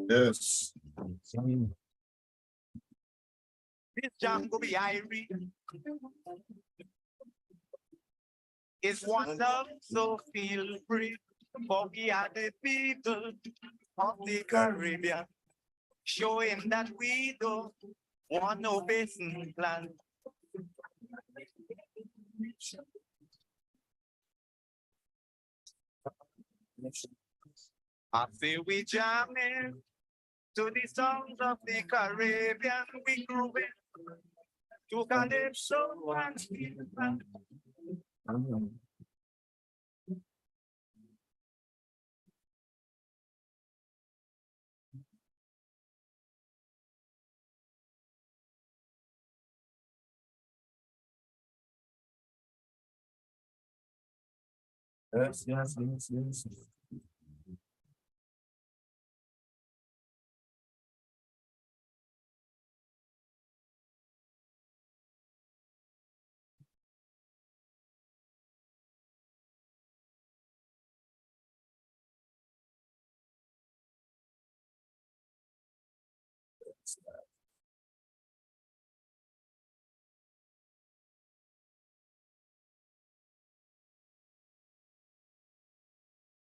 Yes. This jungle be Irie is one love, so feel free. For we are the people of the Caribbean, showing that we don't want no basin plan. I say we jamming to the songs of the Caribbean, we grooving to calypso and steel band. Yes, yes, yes, yes.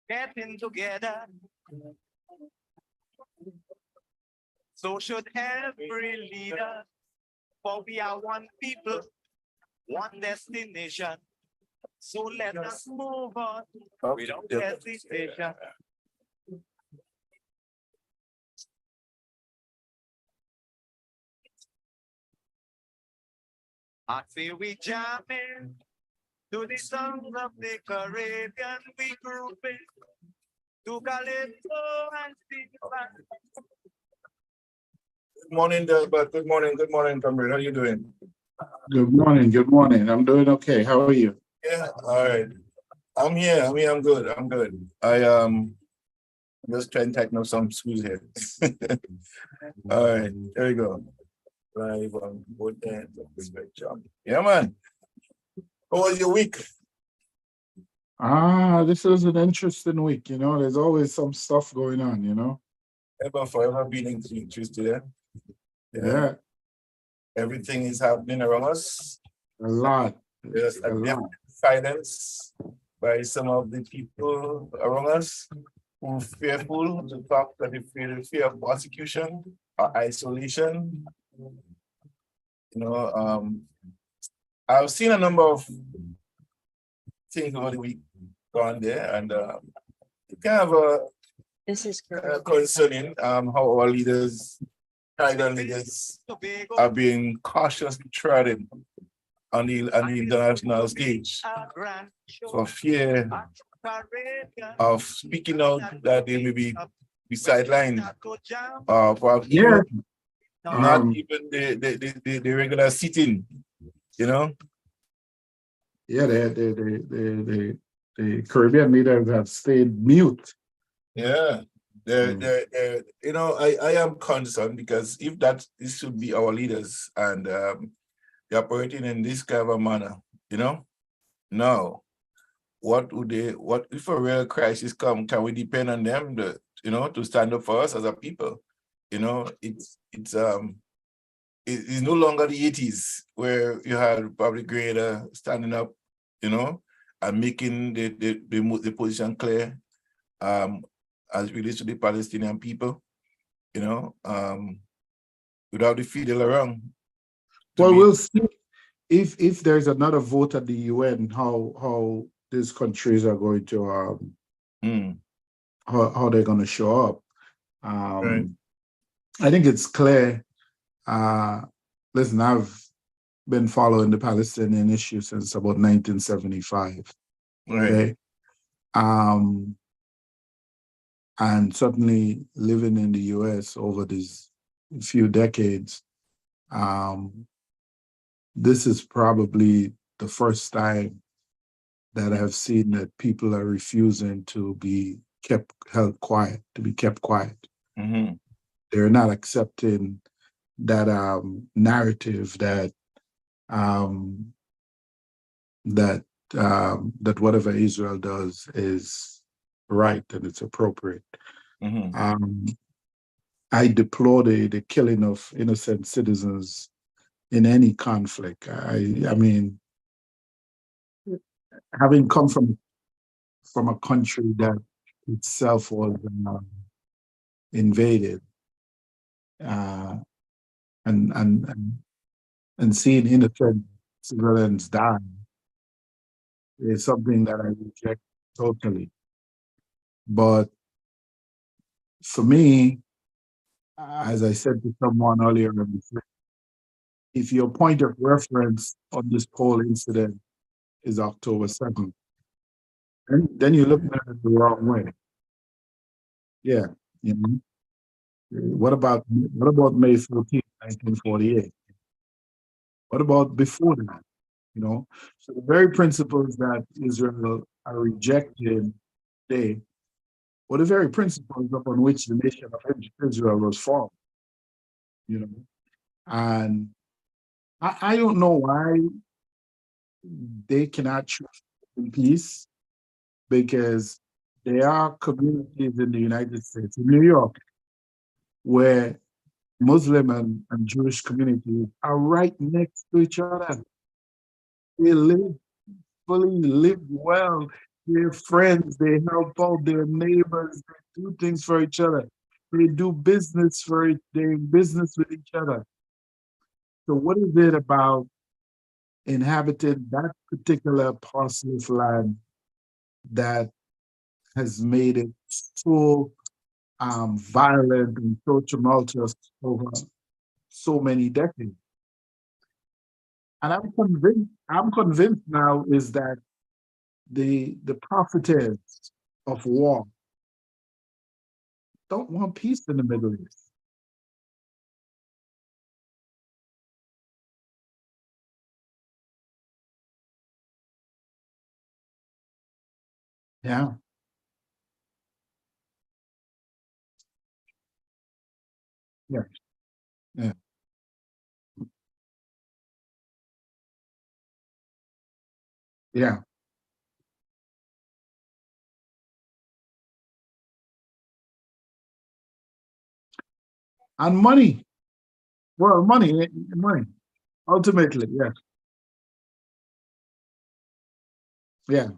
Getting together, so should every leader. For we are one people, one destination. So let us move on without hesitation. I say we jamming to the songs of the Caribbean, we grooving to calypso and steel band. Good morning, Delbert. Good morning, comrade. How you doing? Good morning. Good morning. I'm doing okay. How are you? Yeah, all right. I'm here. I'm good. I'm good. Just trying to tighten up some screws here. All right, there you go. Live on both ends of the spectrum. Yeah, man. How was your week? This is an interesting week. There's always some stuff going on. Ever forever beating Tuesday. Yeah, Everything is happening around us. a lot. There's A lot. silence by some of the people around us who fearful to talk that they fear of prosecution or isolation. I've seen a number of things over the week gone there, and it kind of This is concerning how our leaders, tribal leaders, are being cautiously treaded on the international stage for fear of speaking out that they may be sidelined, perhaps Yeah. not Um, even the regular sitting, yeah, the Caribbean leaders have stayed mute. Yeah. I am concerned because if this should be our leaders and they're operating in this kind of a manner, now what if a real crisis come? Can we depend on them to stand up for us as a people? It's no longer the 80s where you had Republic Grader standing up, and making the position clear as it relates to the Palestinian people, without the fiddle around. We'll see if there's another vote at the UN, how these countries are going to how they're going to show up. Right. I think it's clear. Listen, I've been following the Palestinian issue since about 1975. Right. Okay. And certainly living in the US over these few decades, this is probably the first time that I've seen that people are refusing to be kept quiet. Mm-hmm. They're not accepting that narrative that that whatever Israel does is right and it's appropriate. Mhm. I deplore the killing of innocent citizens in any conflict. I mean, having come from a country that itself was invaded, uh, and and and and seeing innocent civilians die is something that I reject totally. But for me, as I said to someone earlier, if your point of reference on this whole incident is October 7th, then you're looking at it the wrong way. Yeah. You know? What about May 14th, 1948? What about before that? You know, so the very principles that Israel are rejecting today were the very principles upon which the nation of Israel was formed. You know, and I don't know why they cannot choose in peace, because there are communities in the United States, in New York, where Muslim and Jewish communities are right next to each other. They live fully, live well. They're friends. They help out their neighbors. They do things for each other. They do business for it. They in business with each other. So what is it about inhabiting that particular parcel of land that has made it so violent and so tumultuous over so many decades? And I'm convinced now is that the prophetess of war don't want peace in the Middle East. Yeah, yeah, yeah. Yeah. And money. Well, money. Ultimately, yeah, yeah.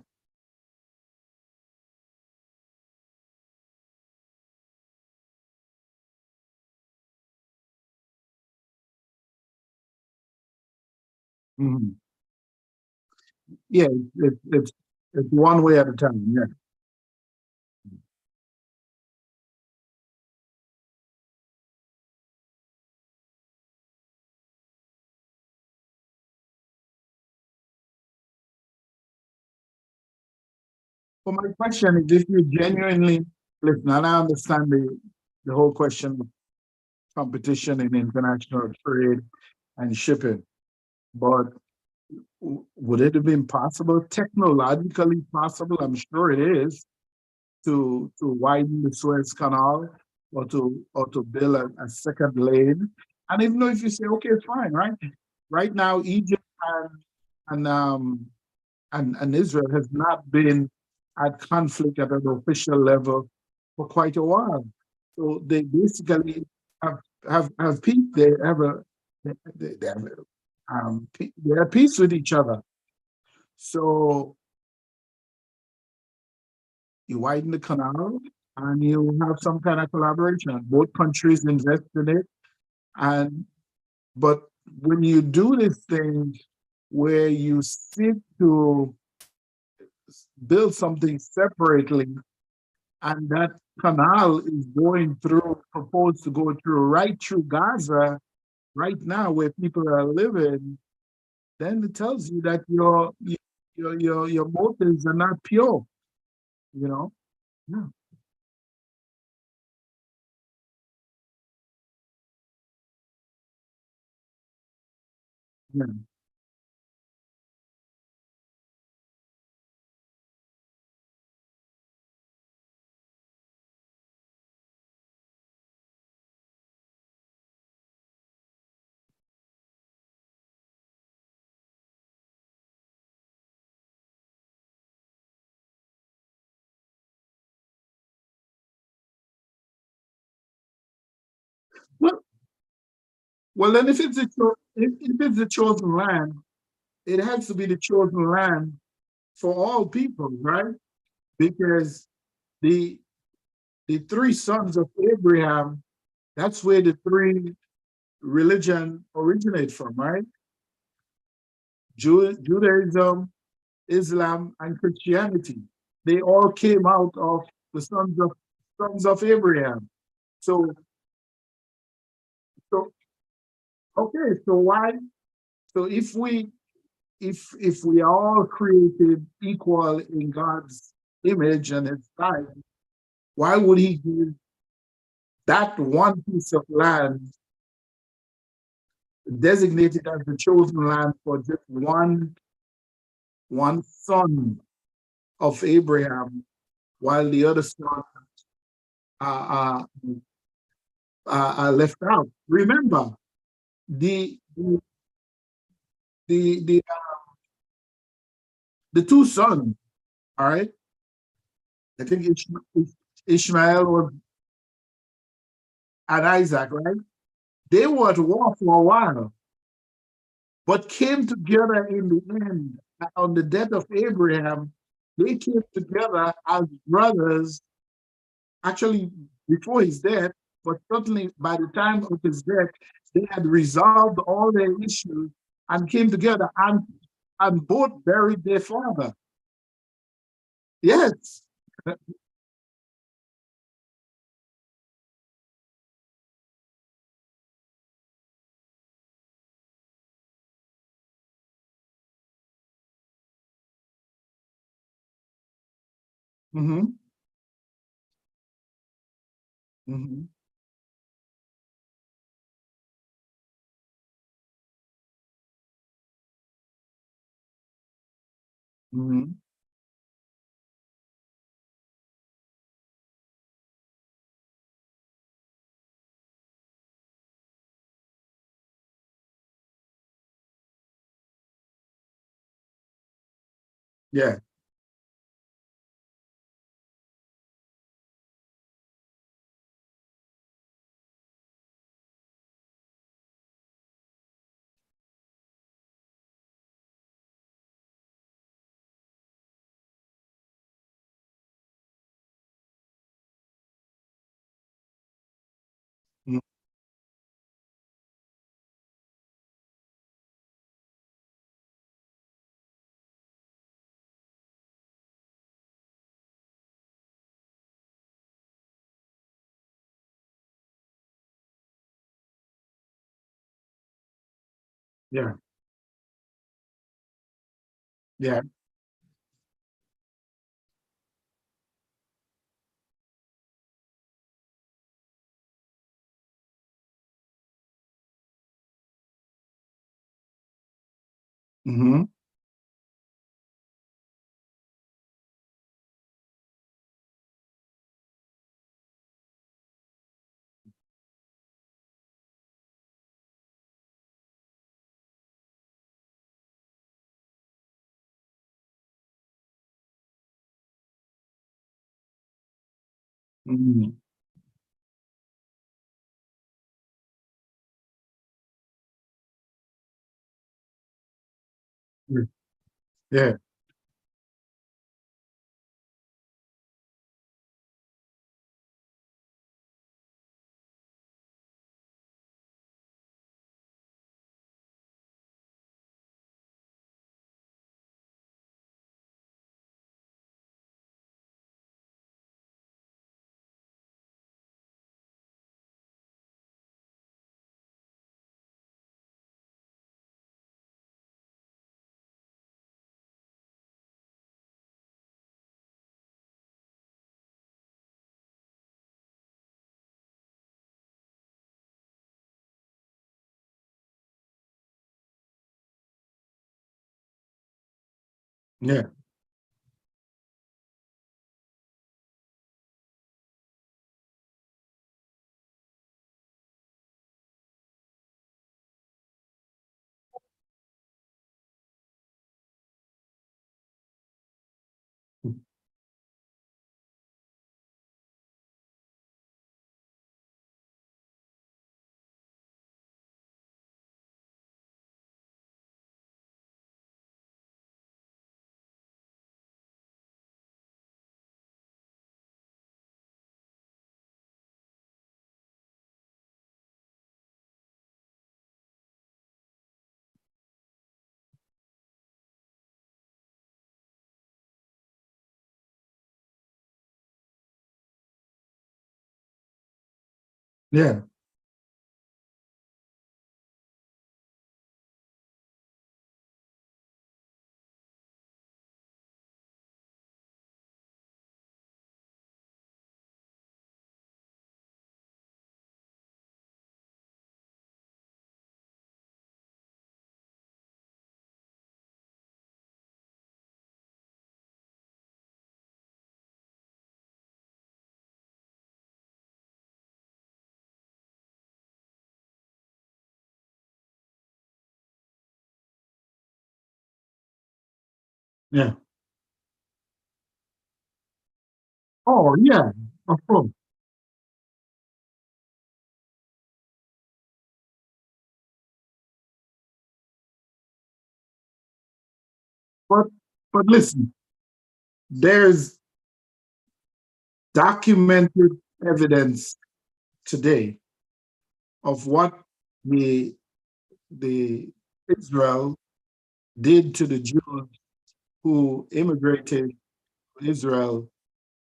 Mhm. Yeah, it's one way at a time. Yeah. Well, my question is, if you genuinely listen, and I understand the whole question of competition in international trade and shipping, but would it have been possible, technologically possible? I'm sure it is, to widen the Suez Canal, or to build a second lane. And even though if you say, okay, fine, right? Right now, Egypt and um and Israel has not been at conflict at an official level for quite a while. So they basically have peace. They have they have peace with each other. So you widen the canal and you have some kind of collaboration. Both countries invest in it. And but when you do this thing where you seek to build something separately, and that canal is going through, proposed to go through right through Gaza right now where people are living, then it tells you that your motives are not pure, you know? Yeah. Yeah. Well, then if it's if it's the chosen land, it has to be the chosen land for all people, right? Because the the three sons of Abraham, that's where the three religion originate from, right? Judaism, Islam, and Christianity. They all came out of the sons of Abraham. So so okay, so why? So if we are all created equal in God's image and his size, why would he give that one piece of land designated as the chosen land for just one son of Abraham, while the other sons are, are left out? Remember, the the the the, the two sons, all right. I think Ishmael was and Isaac, right? They were at war for a while, but came together in the end. On the death of Abraham, they came together as brothers, actually before his death, but certainly by the time of his death, they had resolved all their issues and came together and both buried their father. Yes. Mm-hmm. Mm-hmm. Mm-hmm. Yeah. Mm-hmm. Yeah. Yeah. Mm-hmm. Mm-hmm. Yeah. Yeah. Yeah. Yeah. Oh, yeah, of course. But but listen, there's documented evidence today of what the the Israel did to the Jews who immigrated to Israel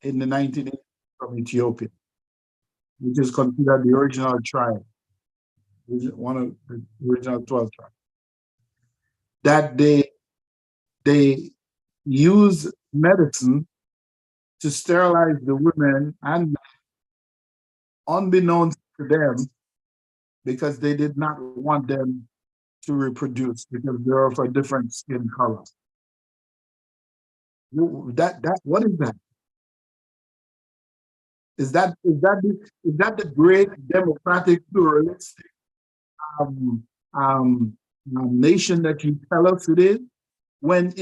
in the 1980s from Ethiopia, which is considered the original tribe, one of the original 12 tribes. That they use medicine to sterilize the women and unbeknownst to them because they did not want them to reproduce because they're of a different skin color. That what is that? Is that the great democratic pluralistic um, um, nation that you tell us it is? When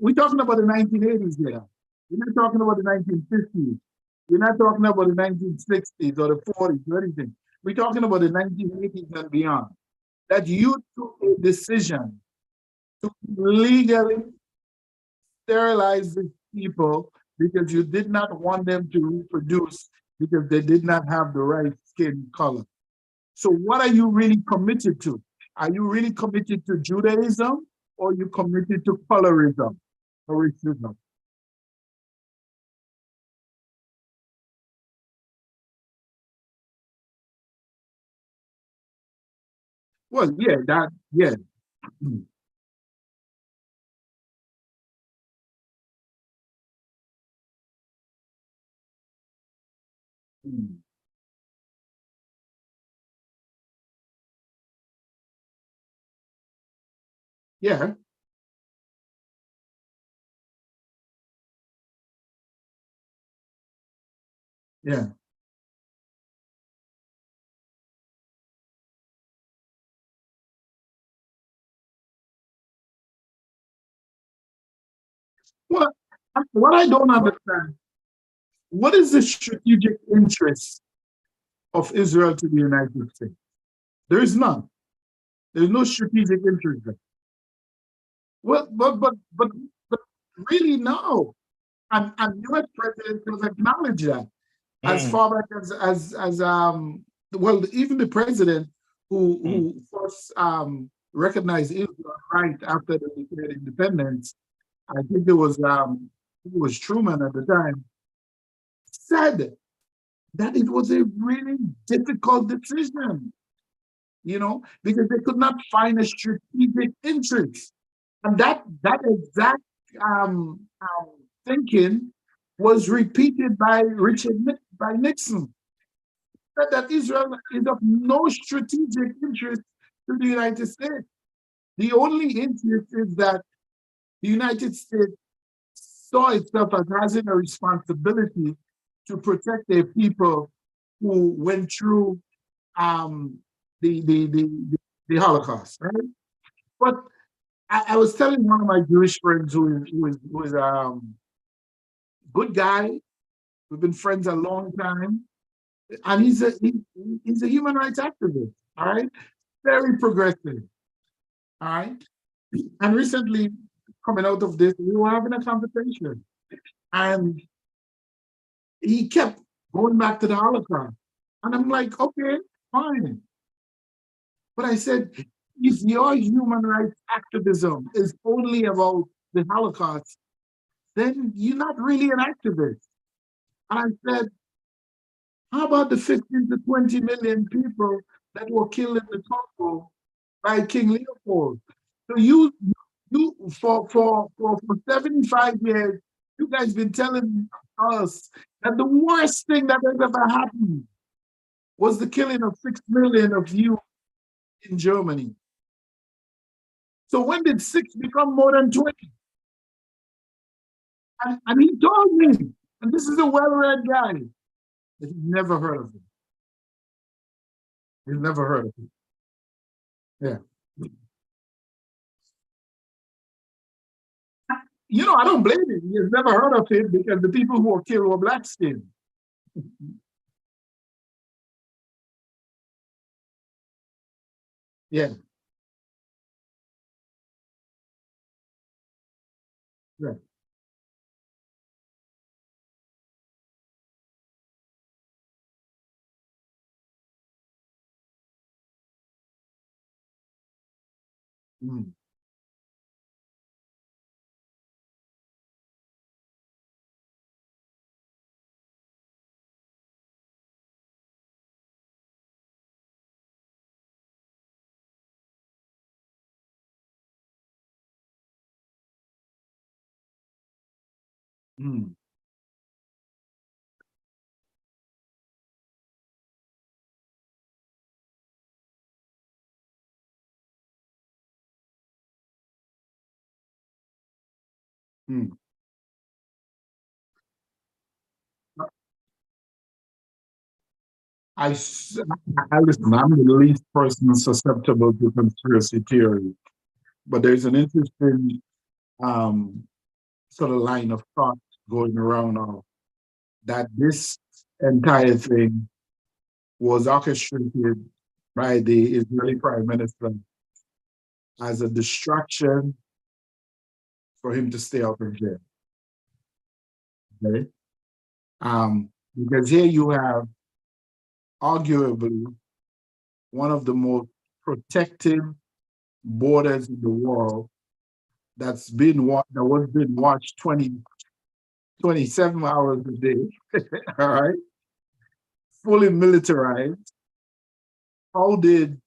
we're talking about the 1980s here, we're not talking about the 1950s. We're not talking about the 1960s or the 40s or anything. We're talking about the 1980s and beyond. That you took a decision to legally sterilize these people because you did not want them to reproduce because they did not have the right skin color. So what are you really committed to? Are you really committed to Judaism or are you committed to colorism or racism? Well, yeah, yeah. Mm, mm. Yeah, yeah. Well, what I don't understand, what is the strategic interest of Israel to the United States? There is none. There's no strategic interest there. Well, but really, no. And U.S. president has acknowledged that as Mm, far back as well, even the president who mm, first recognized Israel right after the declared independence, I think it was Truman at the time, said that it was a really difficult decision, because they could not find a strategic interest. And that exact thinking was repeated by by Nixon, that Israel is of no strategic interest to the United States. The only interest is that the United States saw itself as having a responsibility to protect their people who went through um, the Holocaust, right? But I was telling one of my Jewish friends who is a good guy. We've been friends a long time, and he's a human rights activist. All right, very progressive. All right, and recently coming out of this, we were having a conversation, and he kept going back to the Holocaust, and I'm like, okay, fine, but I said, if your human rights activism is only about the Holocaust, then you're not really an activist. And I said, How about the 15 to 20 million people that were killed in the Congo by King Leopold? So for 75 years, you guys been telling us that the worst thing that has ever happened was the killing of 6 million of you in Germany. So when did 6 become more than 20? And he told me, and this is a well-read guy, that he's never heard of it. He's never heard of it. Yeah. You know, I don't blame him. He's never heard of it because the people who were killed were black skinned. Yeah. Yeah. Mm. Mm. Mm. I, s- I listen, I'm the least person susceptible to conspiracy theory, but there's an interesting um, sort of line of thought going around of that this entire thing was orchestrated by the Israeli prime minister as a distraction for him to stay out of jail. Okay? Because here you have arguably one of the most protective borders in the world that was being watched 27 hours a day, all right, fully militarized. How did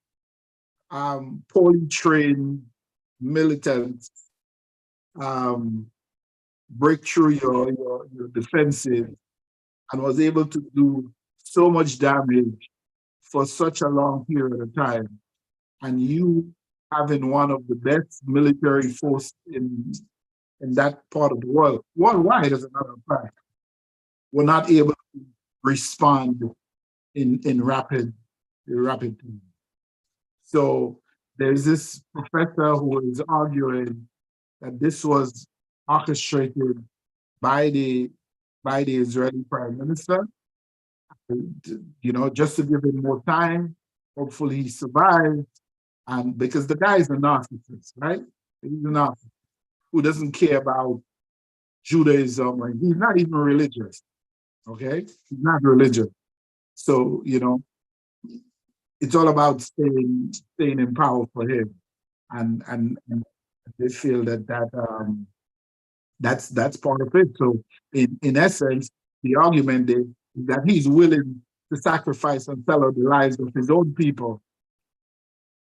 poorly trained militants um, break through your defenses and was able to do so much damage for such a long period of time? And you having one of the best military force in that part of the world, worldwide as a matter of fact, were not able to respond in rapid time. So there's this professor who is arguing that this was orchestrated by the by the Israeli prime minister, just to give him more time. Hopefully he survives. And because the guy is a narcissist, right? He's a narcissist who doesn't care about Judaism, and he's not even religious. Okay, he's not religious. So it's all about staying in power for him, and they feel that's part of it. So in essence, the argument is that he's willing to sacrifice and sell out the lives of his own people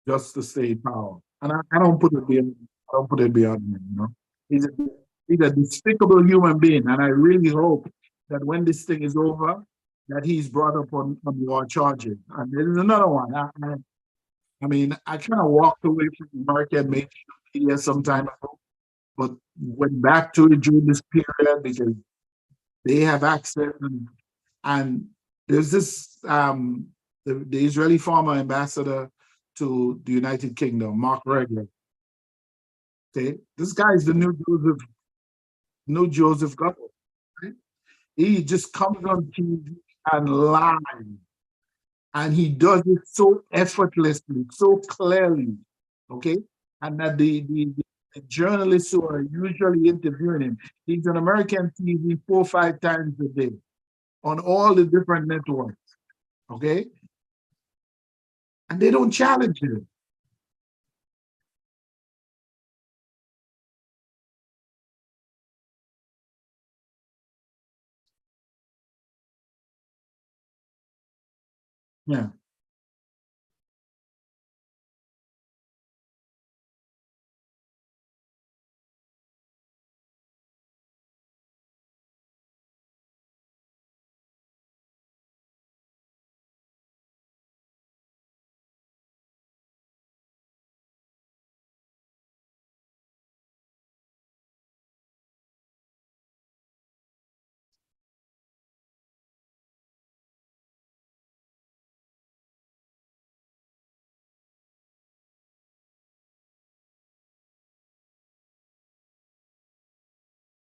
just to stay in power. And I don't put it beyond I don't put it beyond him. He's a, he's a despicable human being, and I really hope that when this thing is over, that he's brought up on war charges. And there's another one. I mean, I kind of walked away from American mainstream media some time ago, but went back to it during this period because they have access, and there's this the Israeli former ambassador to the United Kingdom, Mark Regler. Okay, this guy is the new Joseph Goebbels. Right? He just comes on TV and lies, and he does it so effortlessly, so clearly. Okay, and that the journalists who are usually interviewing him, he's on American TV 4 or 5 times a day on all the different networks. Okay, and they don't challenge him. Yeah.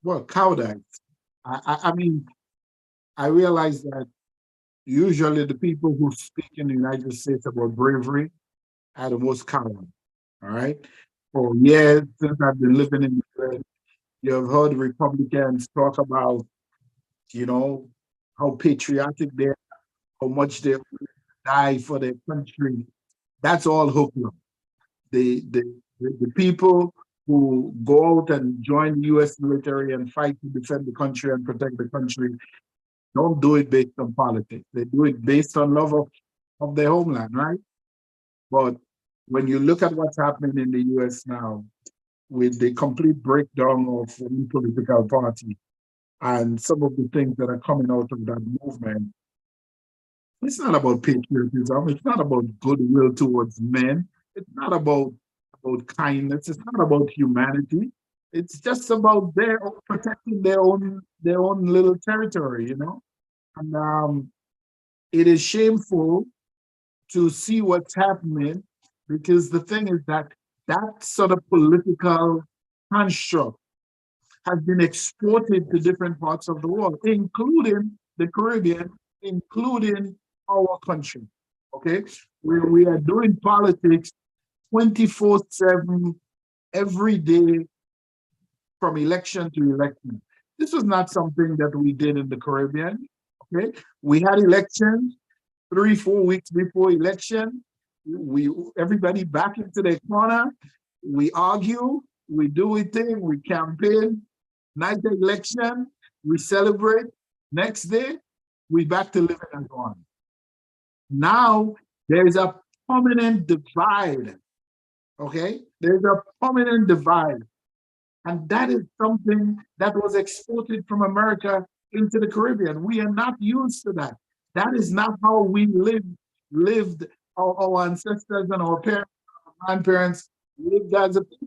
Well, Cowdites. I mean, I realize that usually the people who speak in the United States about bravery are the most coward. All right. For years since I've been living in the US, you have heard Republicans talk about, you know, how patriotic they are, how much they die for their country. That's all hoopla. The people who go out and join the US military and fight to defend the country and protect the country don't do it based on politics. They do it based on love of their homeland, right? But when you look at what's happening in the US now, with the complete breakdown of any political party and some of the things that are coming out of that movement, it's not about patriotism. It's not about goodwill towards men. It's not about kindness. It's not about humanity. It's just about their protecting their own little territory, you know. And it is shameful to see what's happening because the thing is that that sort of political construct has been exported to different parts of the world, including the Caribbean, including our country. Okay, we are doing politics 24/7 every day from election to election. This was not something that we did in the Caribbean. Okay, we had elections 3, 4 weeks before election. We everybody back into their corner. We argue. We do a thing. We campaign. Night of election, we celebrate. Next day, we back to living as one. Now there's a permanent divide. Okay, there's a permanent divide. And that is something that was exported from America into the Caribbean. We are not used to that. That is not how we lived our ancestors and our parents, our grandparents lived as a people.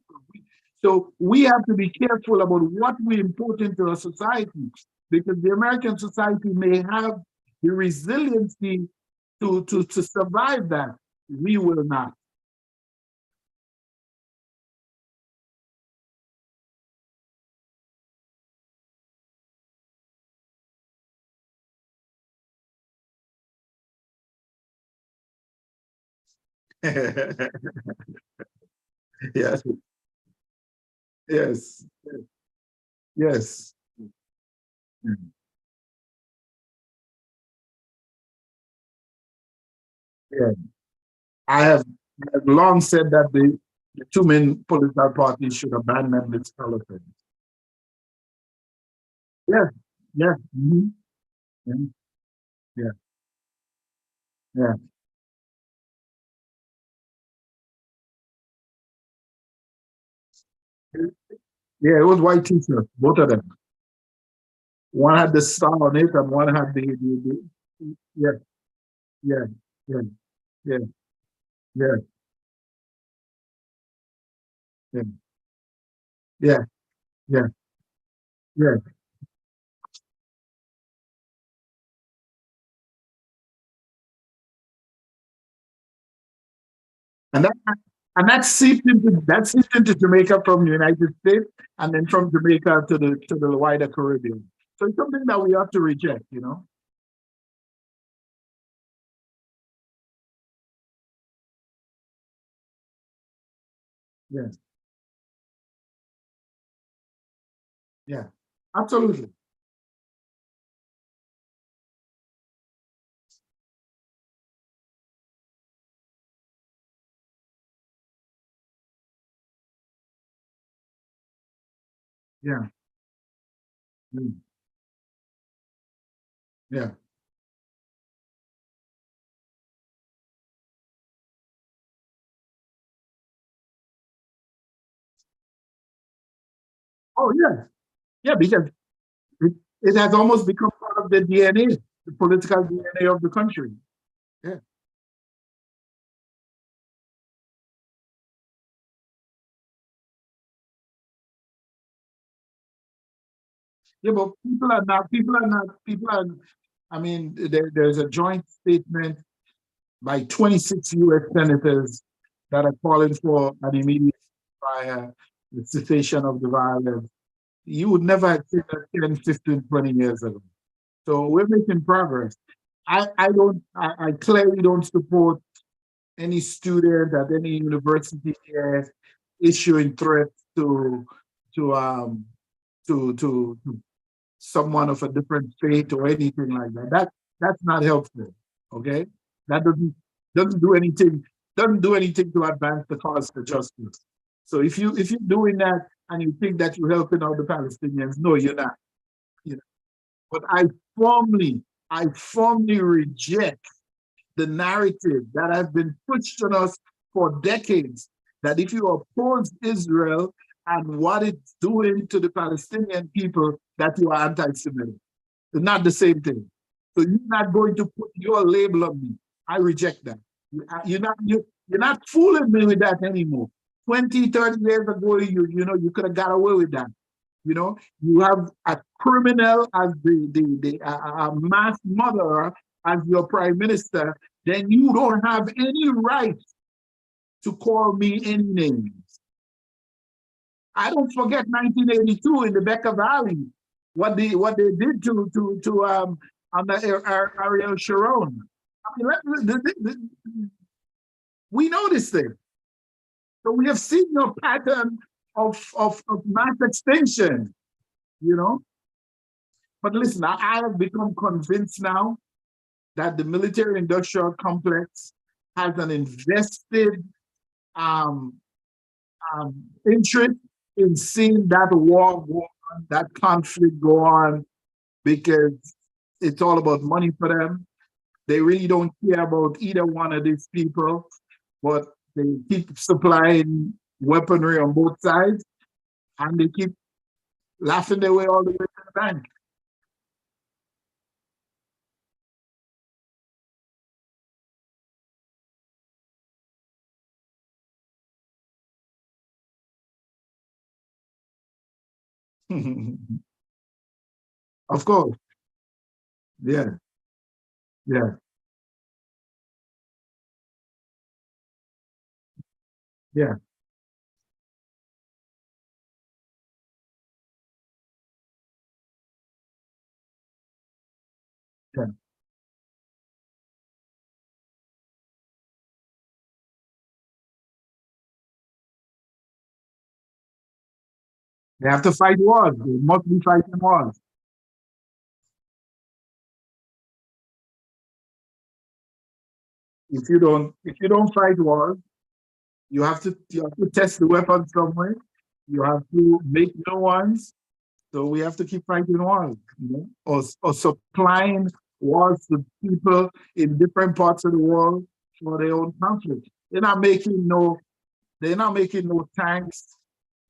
So we have to be careful about what we import into our society because the American society may have the resiliency to survive that. We will not. Yes, yes, yes. Yeah. I have long said that the two main political parties should abandon this elephant. Yes, yes, yeah, yeah, yeah. Yeah, it was white t-shirts, both of them. One had the star on it, and one had yeah, yeah, yeah, yeah, yeah, yeah, yeah, yeah, yeah. And that seeped into Jamaica from the United States, and then from Jamaica to the wider Caribbean. So it's something that we have to reject, you know. Yes, yeah, absolutely. Yeah, mm, yeah, Oh, yeah. Yeah, because it, it has almost become part of the DNA, the political DNA of the country. Yeah. Yeah, but people are, I mean, there's a joint statement by 26 US senators that are calling for an immediate ceasefire, the cessation of the violence. You would never have seen that 10, 15, 20 years ago. So we're making progress. I clearly don't support any student at any university here issuing threats to um to someone of a different faith or anything like that. That's not helpful. Okay, that doesn't do anything to advance the cause for justice. So if you're doing that and you think that you're helping out the Palestinians, no, you're not. You know? But I firmly reject the narrative that has been pushed on us for decades that if you oppose Israel and what it's doing to the Palestinian people, that you are anti-Semitic. It's not the same thing. So you're not going to put your label on me. I reject that. You're not fooling me with that anymore. 20, 30 years ago, you could have got away with that. You have a criminal as a mass murderer as your prime minister, then you don't have any right to call me any names. I don't forget 1982 in the Bekaa Valley, what they did to under Ariel Sharon. I mean, we know this thing. So we have seen your pattern of mass extinction, you know. But listen, I have become convinced now that the military-industrial complex has an invested um, interest in seeing that war go on, that conflict go on, because it's all about money for them. They really don't care about either one of these people, but they keep supplying weaponry on both sides, and they keep laughing their way all the way to the bank. Of course. Yeah. Yeah. Yeah. Yeah. They have to fight wars. They must be fighting wars. If you don't fight wars, you have to test the weapons somewhere. You have to make new ones. So we have to keep fighting wars, or supplying wars to people in different parts of the world for their own conflict. They're not making no tanks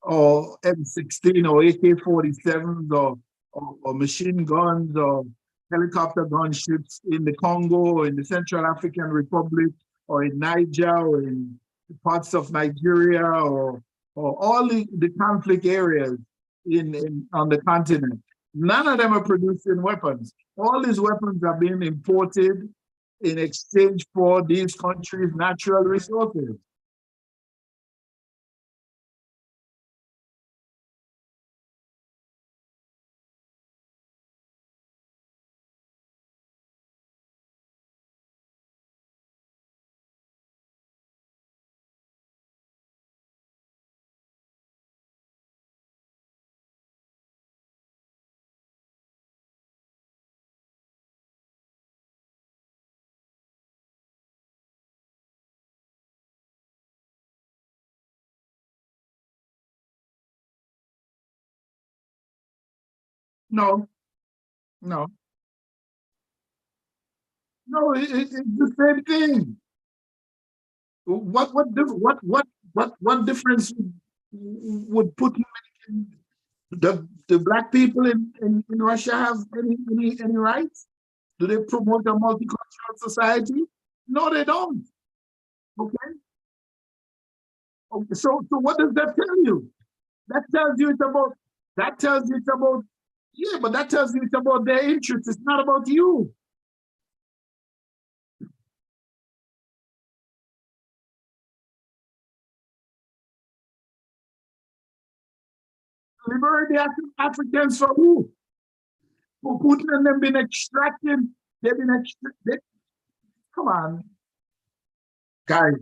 or M16 or AK-47s or machine guns or helicopter gunships in the Congo or in the Central African Republic or in Niger or in parts of Nigeria or all the conflict areas on the continent. None of them are producing weapons. All these weapons are being imported in exchange for these countries' natural resources. No, no, no, it's the same thing. What difference would put The black people in Russia have any rights? Do they promote a multicultural society? No, they don't. Okay. Okay. So what does that tell you? That tells you it's about. That tells you it's about. Yeah, but that tells you it's about their interests. It's not about you. Liberate the Africans from who? For Putin and them been extracting. They've been extracted. Come on, guys.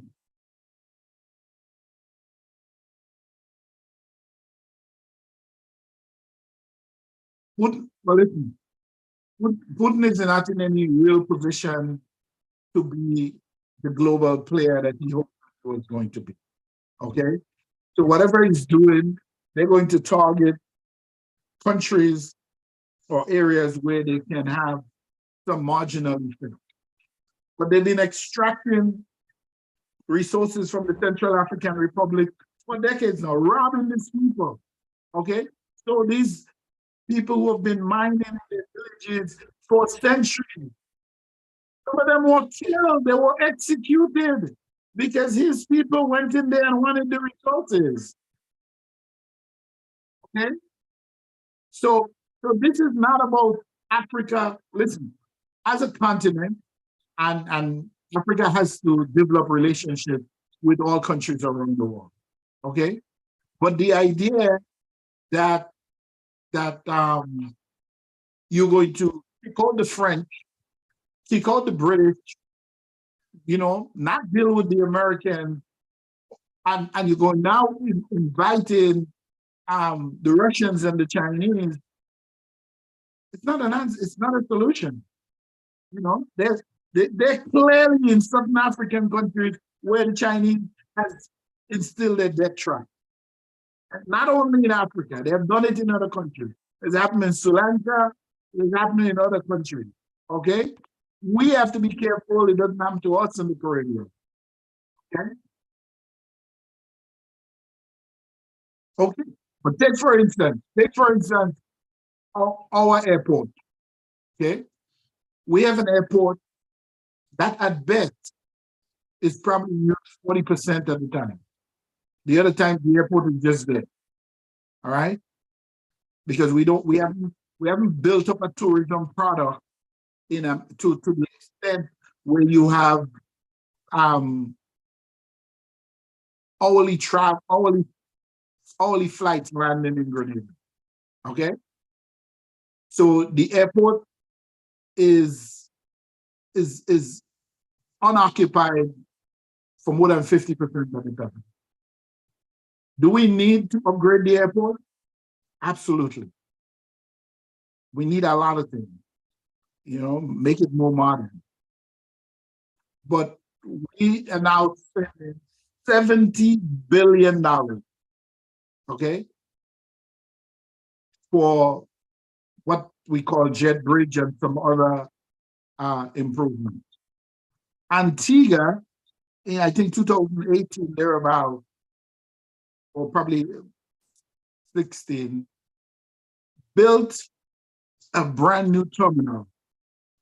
Putin, well, listen, Putin is not in any real position to be the global player that he hoped he was going to be. Okay? So whatever he's doing, they're going to target countries or areas where they can have some marginal effect. But they've been extracting resources from the Central African Republic for decades now, robbing these people. Okay? So these people who have been mining in their villages for centuries, some of them were killed, they were executed because his people went in there and wanted the resources. Okay? So this is not about Africa. Listen, as a continent, and Africa has to develop relationships with all countries around the world. Okay? But the idea that you're going to kick out the French, kick out the British, not deal with the Americans, and you're going now inviting the Russians and the Chinese. It's not an answer. It's not a solution. They're clearly in certain African countries where the Chinese has instilled their death trap. Not only in Africa, they have done it in other countries. It's happened in Sri Lanka, it's happening in other countries. Okay? We have to be careful it doesn't happen to us in the Caribbean. Okay? Okay. But take for instance, our airport. Okay? We have an airport that at best is probably used 40% of the time. The other time the airport is just there. All right? Because we haven't built up a tourism product to the extent where you have hourly flights landing in Grenada. Okay? So the airport is unoccupied for more than 50% of the time. Do we need to upgrade the airport? Absolutely. We need a lot of things, make it more modern. But we are now spending $70 billion, okay, for what we call Jet Bridge and some other improvements. Antigua, in I think 2018, thereabout, or probably 16, built a brand new terminal,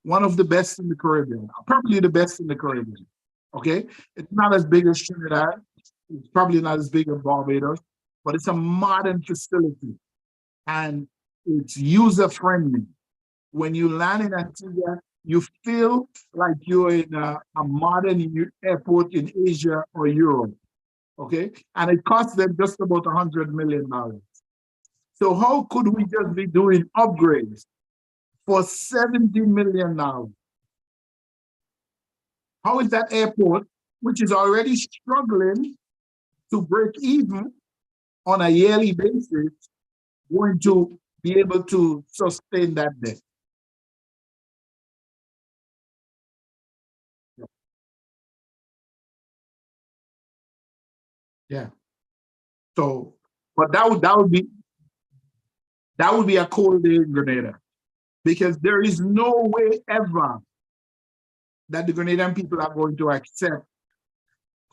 one of the best in the Caribbean, probably the best in the Caribbean. Okay, it's not as big as Trinidad, it's probably not as big as Barbados, but it's a modern facility and it's user friendly. When you land in Antigua, you feel like you're in a modern airport in Asia or Europe. Okay, and it costs them just about $100 million. So how could we just be doing upgrades for $70 million? How is that airport, which is already struggling to break even on a yearly basis, going to be able to sustain that debt? Yeah. So, but that would be a cold day in Grenada, because there is no way ever that the Grenadian people are going to accept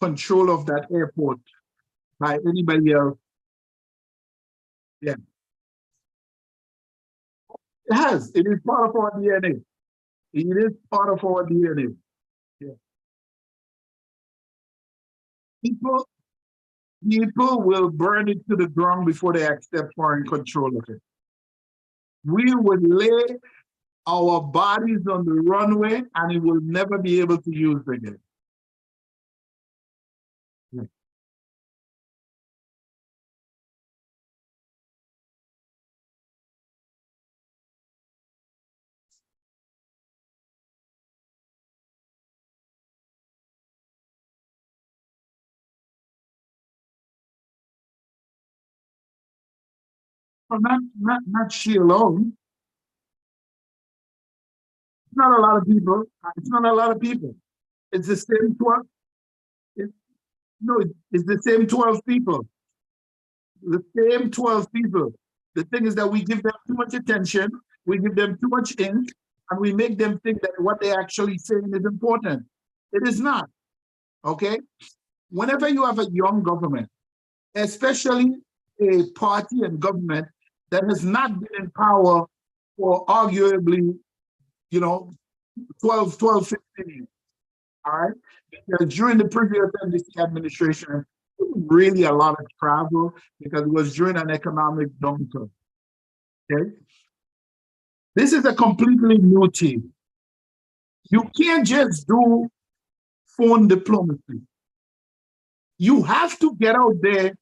control of that airport by anybody else. Yeah. It has. It is part of our DNA. It is part of our DNA. Yeah. People, people will burn it to the ground before they accept foreign control of it. We would lay our bodies on the runway and it will never be able to use again. Yeah. Well, not she alone. It's not a lot of people. It's not a lot of people. It's the same 12. It, no, it's the same 12 people. The same 12 people. The thing is that we give them too much attention, we give them too much ink, and we make them think that what they're actually saying is important. It is not. Okay? Whenever you have a young government, especially a party and government that has not been in power for arguably, 12, 15 years. All right. Because during the previous NDC administration, it was really a lot of travel because it was during an economic downturn. Okay. This is a completely new team. You can't just do phone diplomacy. You have to get out there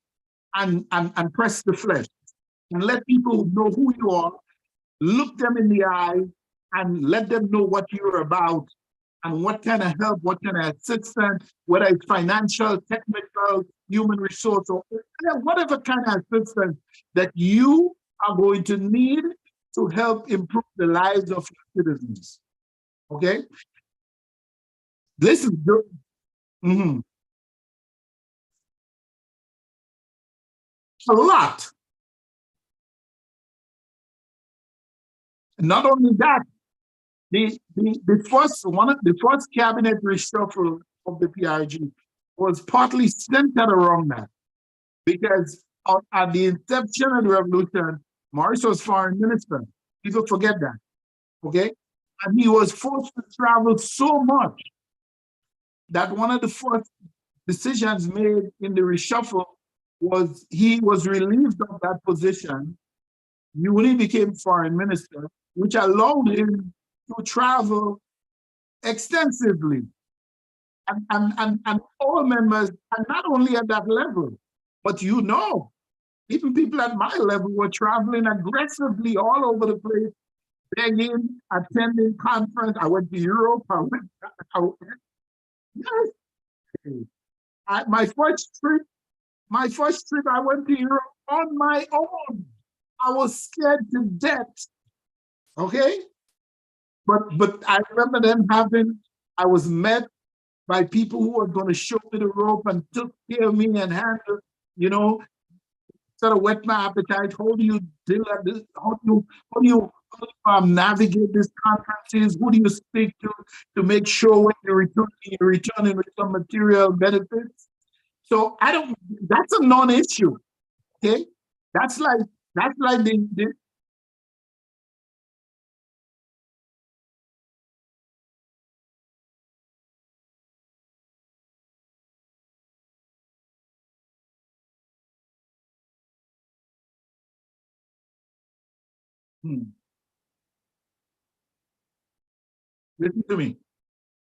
and press the flesh and let people know who you are, look them in the eye, and let them know what you're about and what kind of help, what kind of assistance, whether it's financial, technical, human resource, or whatever kind of assistance that you are going to need to help improve the lives of your citizens. Okay? This is good. A lot. Not only that, the first cabinet reshuffle of the PRG was partly centered around that, because at the inception of the revolution, Maurice was foreign minister. People forget that, okay? And he was forced to travel so much that one of the first decisions made in the reshuffle was he was relieved of that position. He became foreign minister, which allowed him to travel extensively. And all members, and not only at that level, but even people at my level were traveling aggressively all over the place, begging, attending conference. I went to Europe. My first trip, I went to Europe on my own. I was scared to death. Okay? But I remember I was met by people who were going to show me the rope and took care of me and handled, sort of whet my appetite. How do you deal at this? How do you navigate these conferences? Who do you speak to make sure when you're returning with some material benefits? So that's a non-issue. Okay? That's like the Listen to me.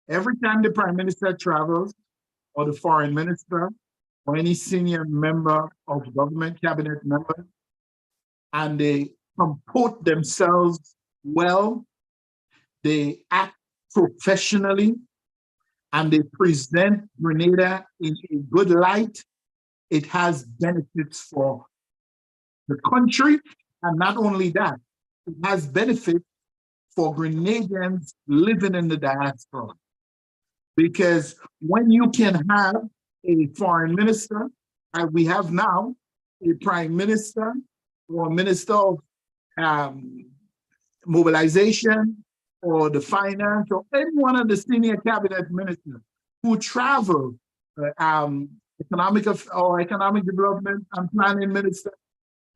Every time the prime minister travels, or the foreign minister, or any senior member of government, cabinet member, and they comport themselves well, they act professionally, and they present Grenada in a good light, it has benefits for the country. And not only that, it has benefits for Grenadians living in the diaspora. Because when you can have a foreign minister, and we have now a prime minister or minister of mobilization or the finance or any one of the senior cabinet ministers who travel, economic development and planning minister,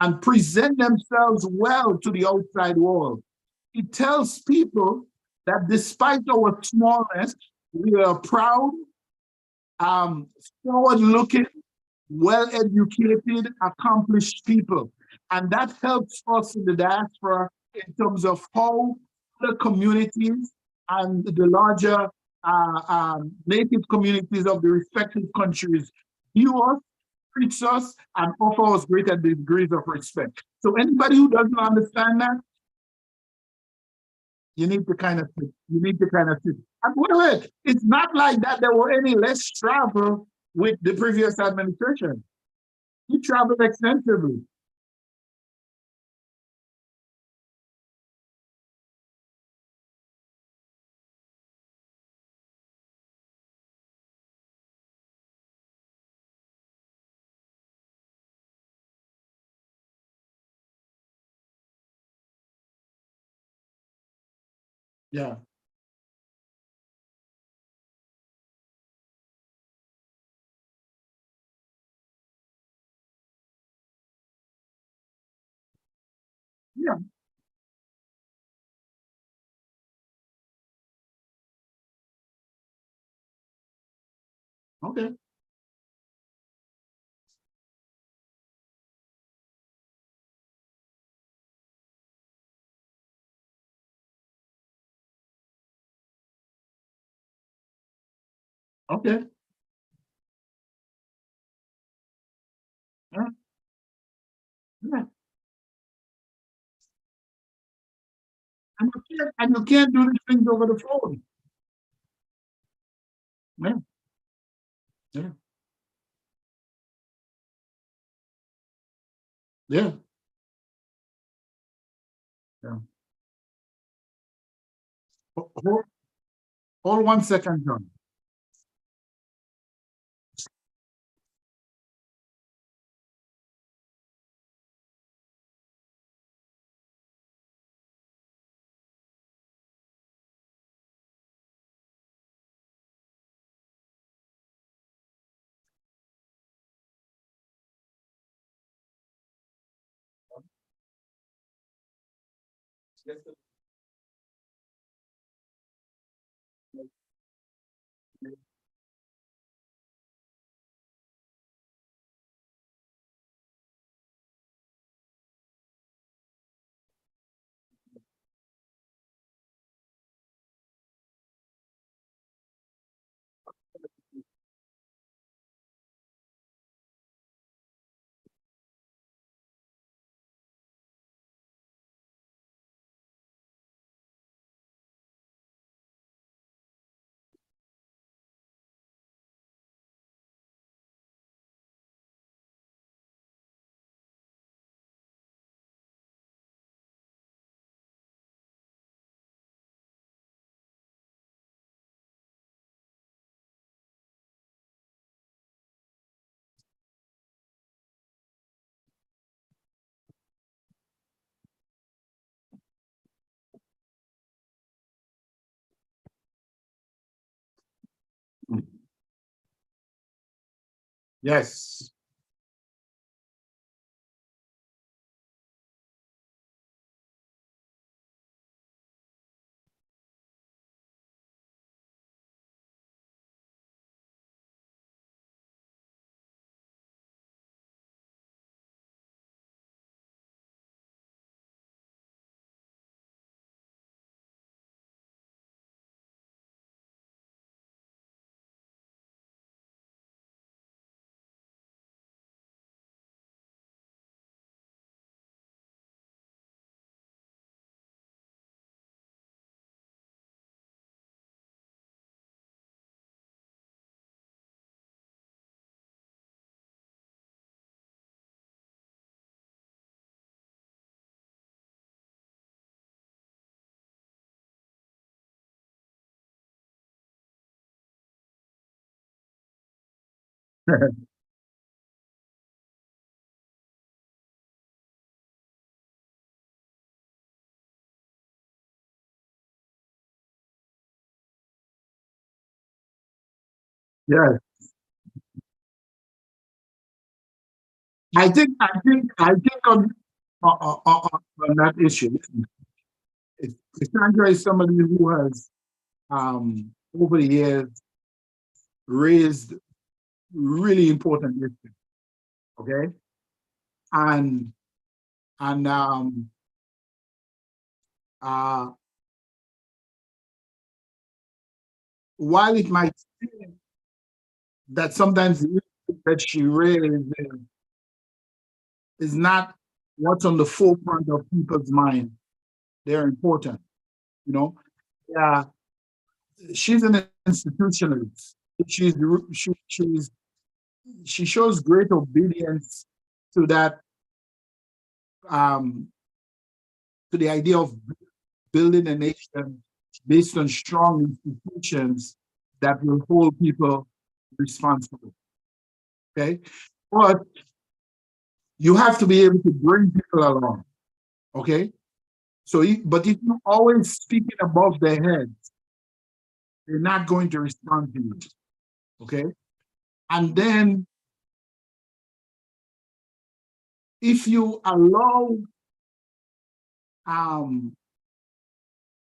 and present themselves well to the outside world, it tells people that despite our smallness, we are proud, forward-looking, well-educated, accomplished people. And that helps us in the diaspora in terms of how the communities and the larger native communities of the respective countries view us, treats us, and offer us greater degrees of respect. So anybody who doesn't understand that, you need to kind of think. You need to kind of think. And wait, it's not like that there were any less travel with the previous administration. He traveled extensively. Yeah. Yeah. Okay. Okay. Yeah. Yeah. And you can't do these things over the phone. Yeah. Yeah. Yeah. Yeah. Hold, hold 1 second, John. Yes. Yes. I think on that issue, Cassandra is somebody who has, over the years, raised really important issues. Okay, and and uh, while it might seem that sometimes the issues that she raised is not what's on the forefront of people's mind, they're important. You know, yeah, she's an institutionalist. She's she shows great obedience to that, um, to the idea of building a nation based on strong institutions that will hold people responsible. Okay, but you have to be able to bring people along. Okay, so but if you're always speaking above their heads, they're not going to respond to you. Okay, and then if you allow um,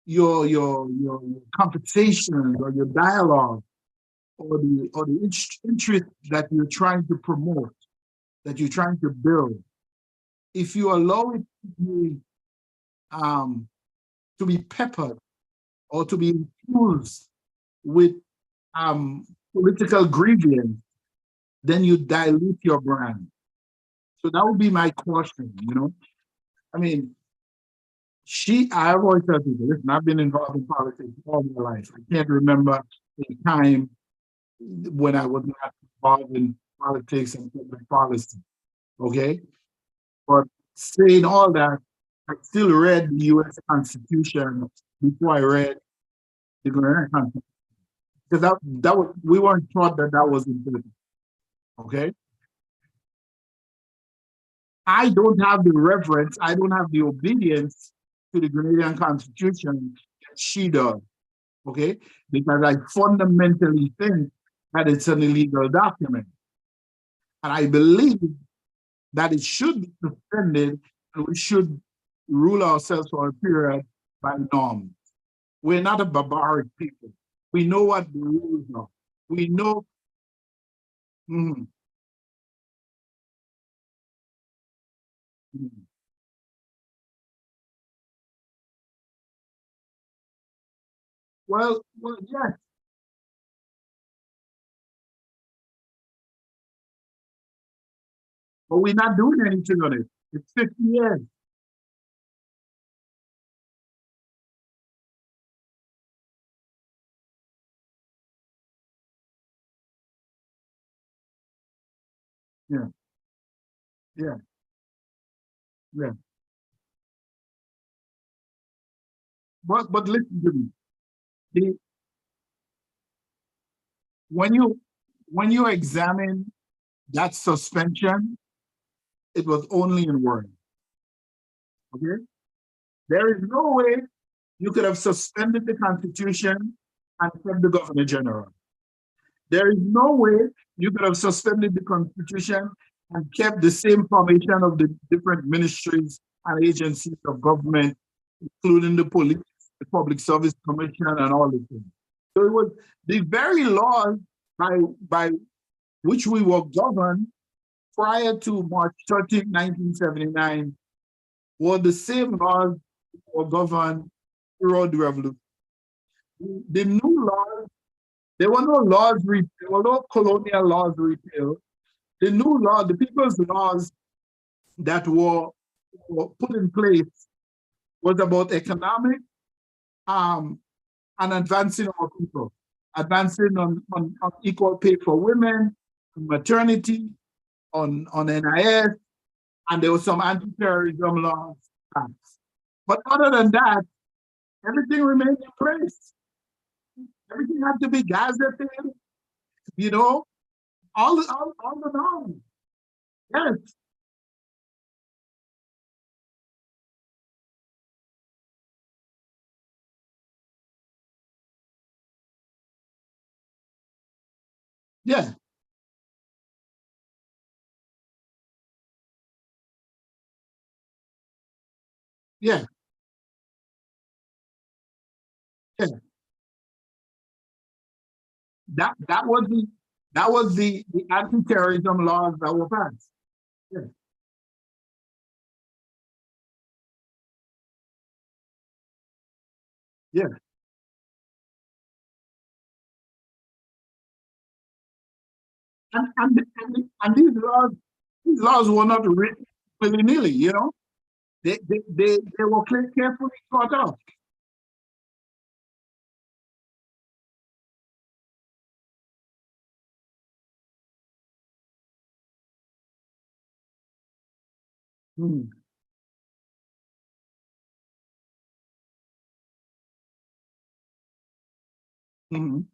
your conversations or your dialogue or the interest that you're trying to promote, that you're trying to build, if you allow it um, to be peppered or to be infused with political grievance, then you dilute your brand. So that would be my question, you know? I mean, I've always told people, listen, I've been involved in politics all my life. I can't remember a time when I was not involved in politics and public policy. Okay. But saying all that, I still read the US Constitution before I read the Grenadian Constitution. Because that was, we weren't taught that that was important. Okay. I don't have the reverence, I don't have the obedience to the Grenadian Constitution that she does. Okay. Because I fundamentally think that it's an illegal document. And I believe that it should be suspended and we should rule ourselves for a period by norms. We're not a barbaric people. We know what the rules are. We know. Mm, mm. Well, yes, but we're not doing anything on it. It's 50 years. Yeah, yeah, yeah. But listen to me. The, when you when you examine that suspension, it was only in word. Okay, there is no way you could have suspended the Constitution and kept the Governor General. There is no way you could have suspended the Constitution and kept the same formation of the different ministries and agencies of government, including the police, the Public Service Commission, and all the things. So it was the very laws by which we were governed prior to March 13, 1979, were the same laws that were governed throughout the revolution. The new laws, there were no laws, there were no colonial laws repealed. The new law, the people's laws that were put in place was about economic and advancing our people, advancing on equal pay for women, on maternity, on NIS, and there was some anti-terrorism laws. But other than that, everything remained in place. Everything had to be gazetted, you know, all the norms. Yes, yeah, yeah. Yeah. That was the anti-terrorism laws that were passed. Yeah. Yeah. And these laws were not written willy-nilly, you know. They were carefully thought out. Mm, mhm,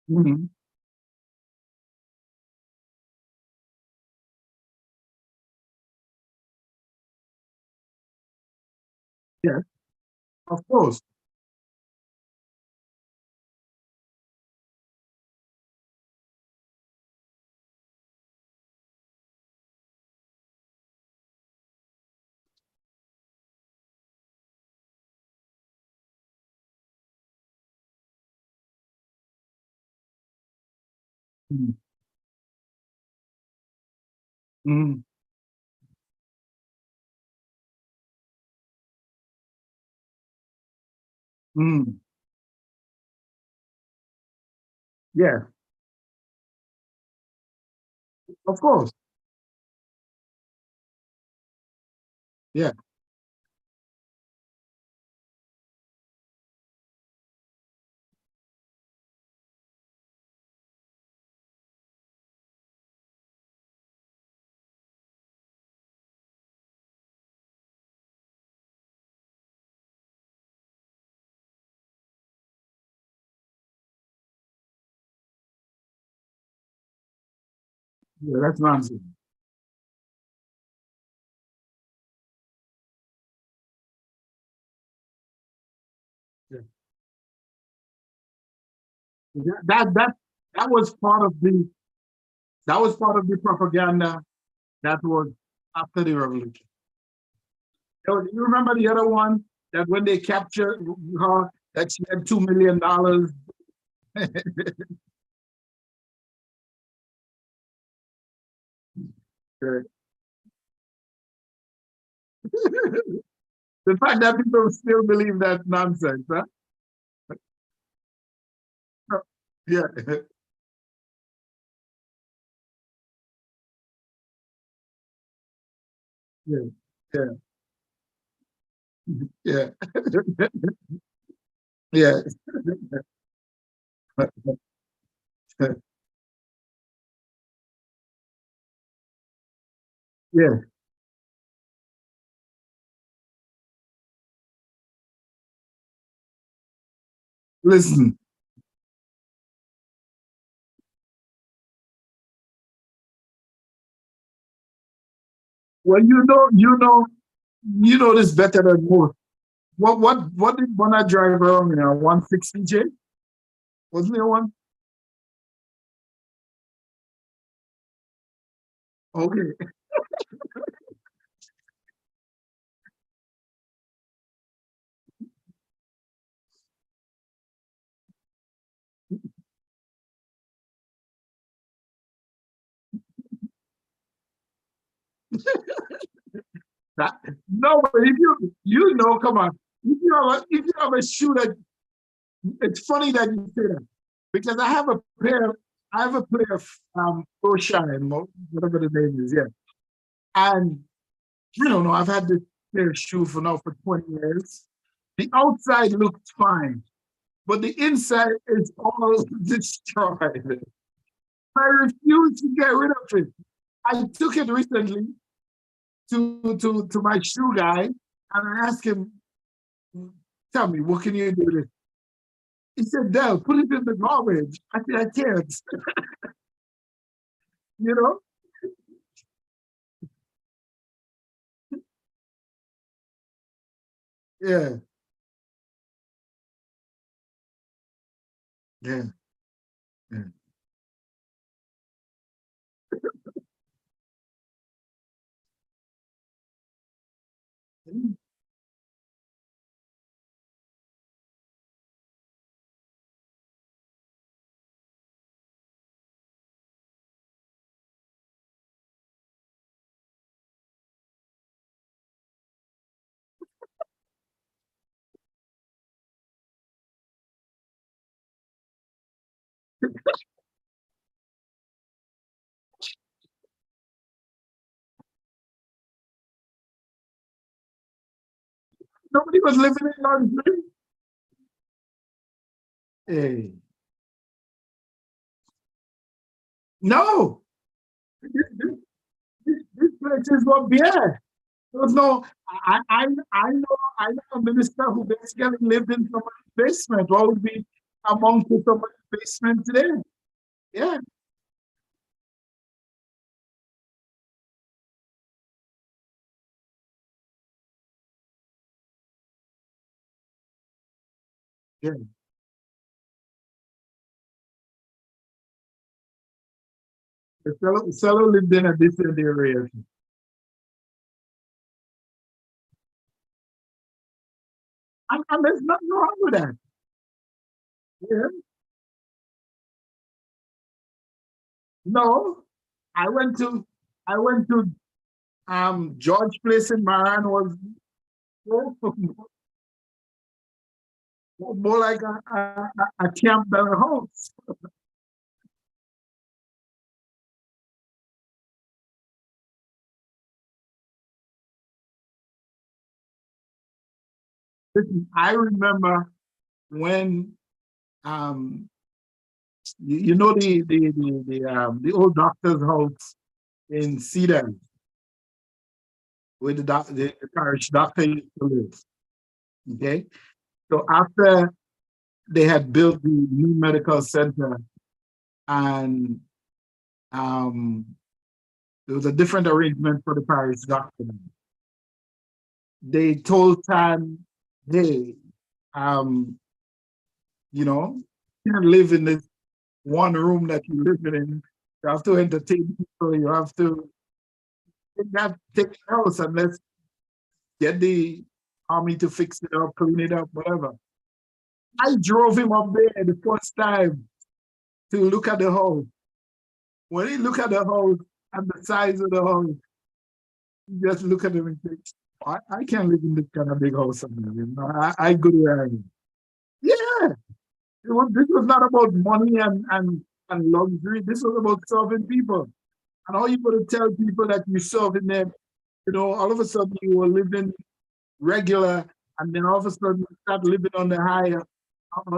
mhm. Yeah, of course. Mm, mm, mm. Yeah, of course. Yeah. Yeah, that's nonsense. Yeah. That, that that that was part of the propaganda that was after the revolution. You remember the other one that when they captured her, that she had $2 million. The fact that people still believe that nonsense, huh? Yeah, yeah, yeah, yeah, yeah, yeah. Listen, well, you know this better than most. What did Bona drive around in a 160 J? Wasn't there one? Okay. That, no, but if come on. If you have a shoe that it's funny that you say that because I have a pair of Oshine, whatever the name is, yeah. And I don't know, I've had this pair of shoes for 20 years. The outside looks fine, but the inside is all destroyed. I refuse to get rid of it. I took it recently to my shoe guy and I asked him, tell me, what can you do with it? He said, Dell, put it in the garbage. I said, I can't, you know? Yeah, yeah, yeah. Nobody was living in luxury. Hey, no, this place is what beer. There's no, I know a minister who basically lived in somebody's basement. What would be a monk in somebody's basement today? Yeah, yeah. The fellow lived in a different area. And there's nothing wrong with that. Yeah. No, I went to I went to George Place in Maran was more, more like a camp than a house. Listen, I remember when um you know the old doctor's house in Cedar where the parish doctor used to live. Okay. So after they had built the new medical center and um there was a different arrangement for the parish doctor. They told Tan, hey, um, you can't live in this one room that you live in. You have to entertain people. You have to take the house and let's get the army to fix it up, clean it up, whatever. I drove him up there the first time to look at the house. When he looked at the house and the size of the house, he just look at him and say, I can't live in this kind of big house. I go to where I am. Yeah, this was not about money and luxury. This was about serving people. And how you going to tell people that you're serving them, all of a sudden you were living regular, and then all of a sudden you start living on the high,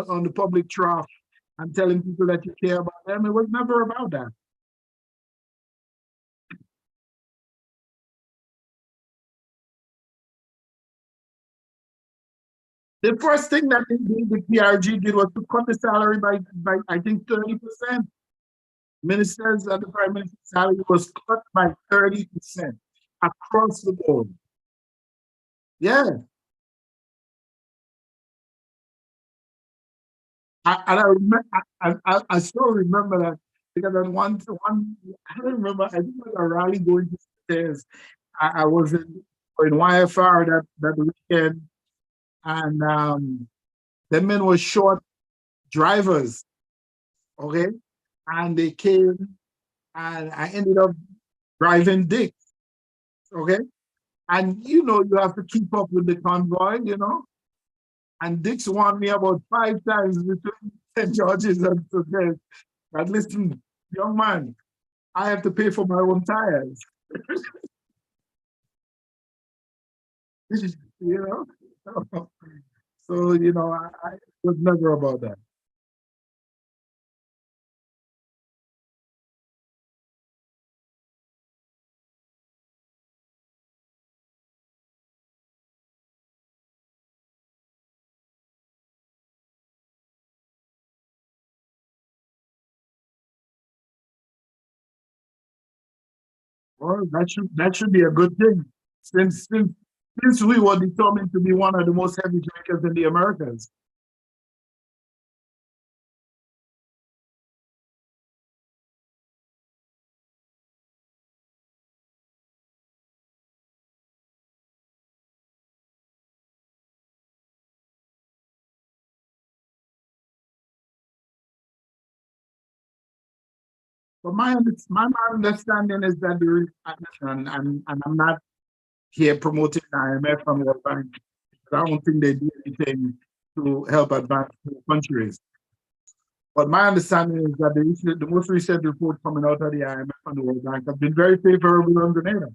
on the public trough, and telling people that you care about them. It was never about that. The first thing that the PRG did was to cut the salary by I think 30%. Ministers and the prime minister's salary was cut by 30% across the board. Yeah. And I still remember that because at one I don't remember, I think it was a rally going to stairs. I was in YFR that weekend, and the men were short drivers, okay? And they came, and I ended up driving Dick, okay? And you have to keep up with the convoy. And Dix won me about 5 times between St. George's and Success. But listen, young man, I have to pay for my own tires. you know? So, I was never about that. Well, that should be a good thing. Since we were determined to be one of the most heavy drinkers in the Americas. But my understanding is that and I'm not here promoting IMF and World Bank. I don't think they do anything to help advance the countries. But my understanding is that the most recent report coming out of the IMF and the World Bank has been very favorable on Grenada.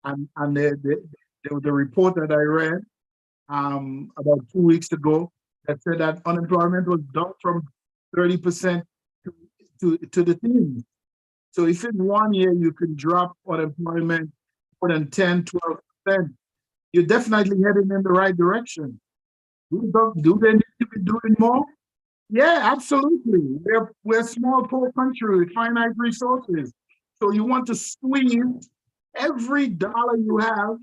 And the report that I read about 2 weeks ago that said that unemployment was down from 30% to the teens. So if in 1 year you can drop unemployment more than 10, 12%, you're definitely heading in the right direction. Do they need to be doing more? Yeah, absolutely. We're a small, poor country with finite resources. So you want to squeeze every dollar you have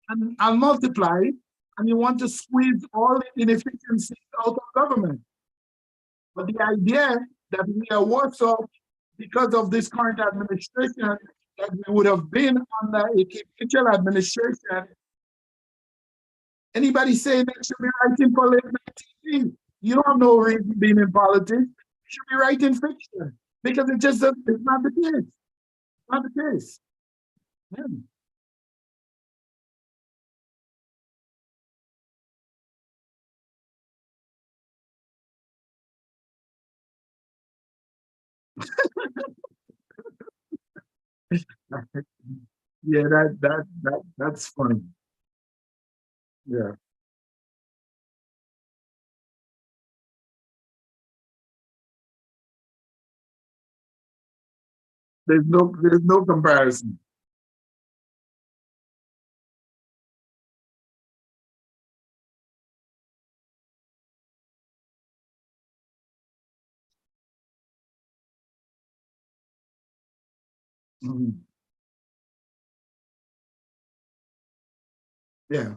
and multiply it, and you want to squeeze all the inefficiencies out of government. But the idea that we are worse off because of this current administration that we would have been under a Mitchell administration. Anybody saying that should be writing for late 19th? You don't have no reason being in politics. You should be writing fiction because it's not the case. It's not the case. Yeah. Yeah, that's funny. Yeah. There's no comparison. Mhm. Yeah.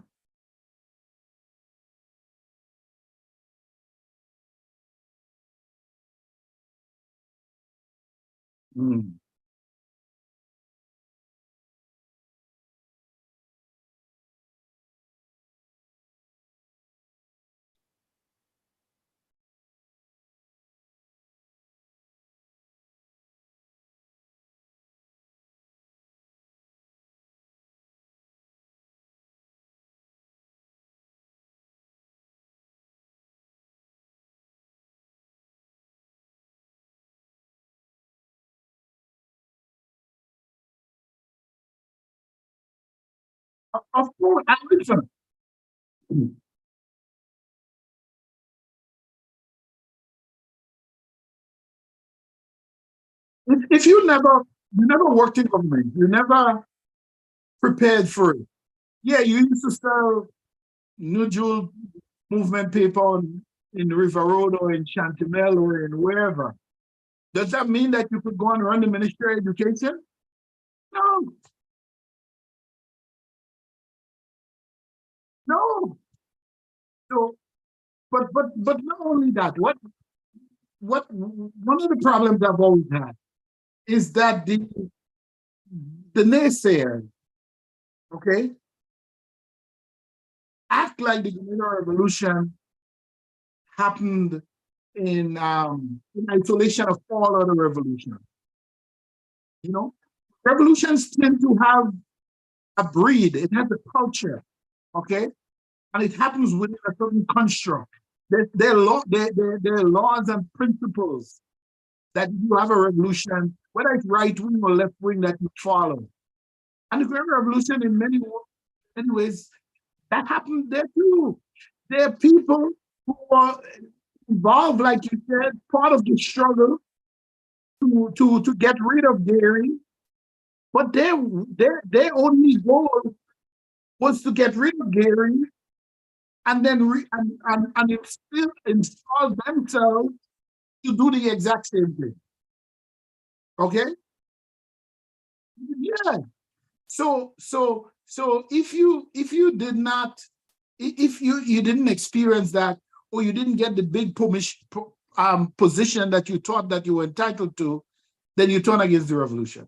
Mhm. Of course, listen. If you never worked in government, you never prepared for it. Yeah, you used to sell New Jewel movement paper in River Road or in Chantimel or in wherever. Does that mean that you could go and run the Ministry of Education? No, no. So, but not only that, what one of the problems I've always had is that the naysayers, okay, act like the Grenada Revolution happened in isolation of all other revolutions. You know, revolutions tend to have a breed, it has a culture, okay, and it happens within a certain construct. There are laws and principles that you have a revolution, whether it's right wing or left wing, that you follow. And the Great Revolution, in many ways, that happened there too. There are people who are involved, like you said, part of the struggle to get rid of Gary, but their only goal was to get rid of Gary and then and still install themselves to do the exact same thing. Okay? Yeah. So if you did not, if you didn't experience that, or you didn't get the big position that you thought that you were entitled to, then you turn against the revolution.